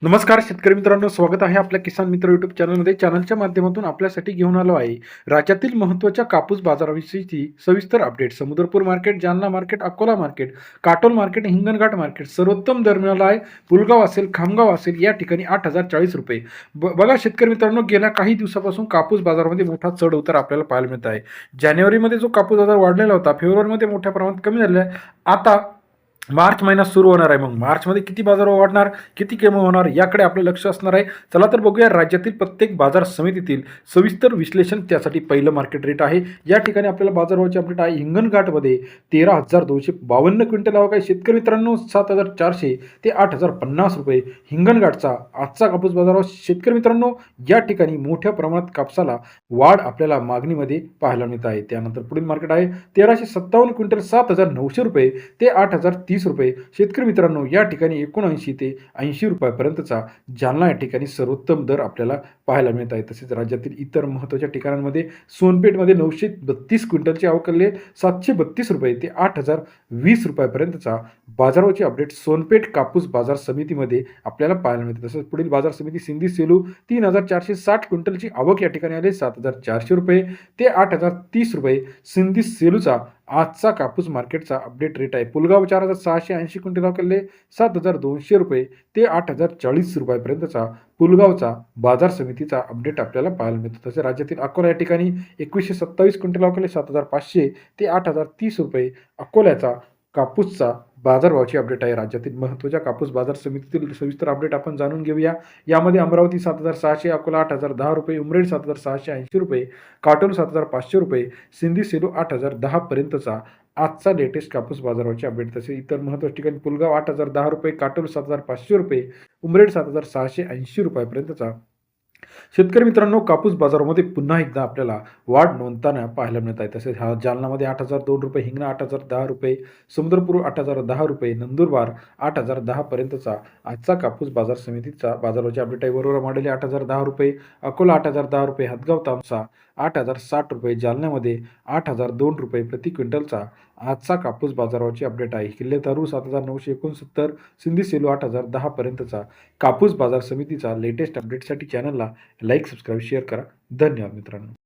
नमस्कार शेतकरी मित्रांनो, स्वागत आहे आपल्या किसान मित्र यूट्यूब चॅनलमध्ये. चॅनलच्या माध्यमातून आपल्यासाठी घेऊन आलो आहे राज्यातील महत्त्वाच्या कापूस बाजाराविषयीची सविस्तर update. Samudrapur market, Jalna market, Akola market, Katol market, Hinganghat market सर्वोत्तम दर मिळाला आहे. पुलगाव असेल, खामगाव असेल, या ठिकाणी 8,040 रुपये. बघा शेतकरी मित्रांनो, गेल्या काही दिवसापासून कापूस बाजारामध्ये मोठा चढ उतार आपल्याला पाहायला मिळत आहे. जानेवारीमध्ये जो कापूस बाजार वाढलेला होता, फेब्रुवारीमध्ये मोठ्या प्रमाणात कमी झालेला आहे. आता मार्च महिना सुरू होणार आहे. मग मार्चमध्ये किती बाजार वाढणार, किती कमी होणार, याकडे आपलं लक्ष असणार आहे. चला तर बघूया राज्यातील प्रत्येक बाजार समितीतील सविस्तर विश्लेषण. त्यासाठी पहिलं मार्केट रेट आहे. या ठिकाणी आपल्याला बाजारभावाची अपडेट आहे. हिंगणघाटमध्ये 13,252 क्विंटल आवक आहे. शेतकरी मित्रांनो 7,400 ते 8,050 रुपये हिंगणघाटचा आजचा कापूस बाजारभाव. शेतकरी मित्रांनो या ठिकाणी मोठ्या प्रमाणात कापसाला वाढ आपल्याला मागणीमध्ये पाहायला मिळत आहे. त्यानंतर पुढील मार्केट आहे 1,357 क्विंटल 7,900 रुपये ते 8,030 रुपये. शेतकरी मित्रांनो या ठिकाणी 79 ते 80 रुपयापर्यंतचा जालना या ठिकाणी सर्वोत्तम दर आपल्याला पाहायला मिळत आहे. तसेच राज्यातील इतर महत्त्वाच्या ठिकाणांमध्ये सोनपेठमध्ये 932 क्विंटलची आवक केली आहे. 732 रुपये ते 8,020 रुपयापर्यंतचा बाजाराची अपडेट सोनपेठ कापूस बाजार समितीमध्ये आपल्याला पाहायला मिळते. तसंच पुढील बाजार समिती सिंधी सेलू 3,460 क्विंटलची आवक या ठिकाणी आली 7,400 रुपये ते 8,030 रुपये. सिंधी सेलूचा आजचा कापूस मार्केटचा अपडेट रेट आहे. पुलगाव 4,680 क्विंटल आवक 7,200 रुपये ते 8,040 रुपयापर्यंतचा पुलगावचा बाजार समितीचा अपडेट आपल्याला पाहायला मिळतो. तसे राज्यातील अकोला या ठिकाणी 2,127 क्विंटल आवक 7,500 ते 8,030 रुपये. अकोल्याचा कापूसचा बाजारभावाची अपडेट आहे. राज्यातील महत्त्वाच्या कापूस बाजार समितीतील सविस्तर अपडेट आपण जाणून घेऊया. यामध्ये अमरावती 7,600, अकोला 8,010 रुपये, उमरेड 7,680 रुपये, काटोल 7,500 रुपये, सिंधी सेलू 8,010 पर्यंतचा आजचा लेटेस्ट कापूस बाजाराची अपडेट. तसे इतर महत्त्वाच्या ठिकाणी पुलगाव 8,010 रुपये, काटोल 7,500 रुपये, उमरेड 7,680 रुपयापर्यंतचा. शेतकरी मित्रांनो कापूस बाजारामध्ये पुन्हा एकदा आपल्याला वाढ नोंदताना पाहायला मिळत आहे. तसेच जालनामध्ये 8,002 रुपये, हिंगणा 8,010 रुपये, समुद्रपूर 8,010 रुपये, नंदुरबार 8,010 पर्यंतचा आजचा कापूस बाजार समितीचा बाजाराची अपडेट आहे. वरोरा मॉडेल 8,010 रुपये, अकोला 8,010 रुपये, हदगाव तामसा 8,060 रुपये, जालन्यामध्ये 8,002 रुपये प्रति क्विंटलचा आजचा कापूस बाजाराची अपडेट आहे. किल्ले तारू 7,969, सिंधी सेलू 8,010 पर्यंतचा कापूस बाजार समितीचा लेटेस्ट अपडेटसाठी चॅनलला लाईक, सबस्क्राईब, शेअर करा. धन्यवाद मित्रांनो.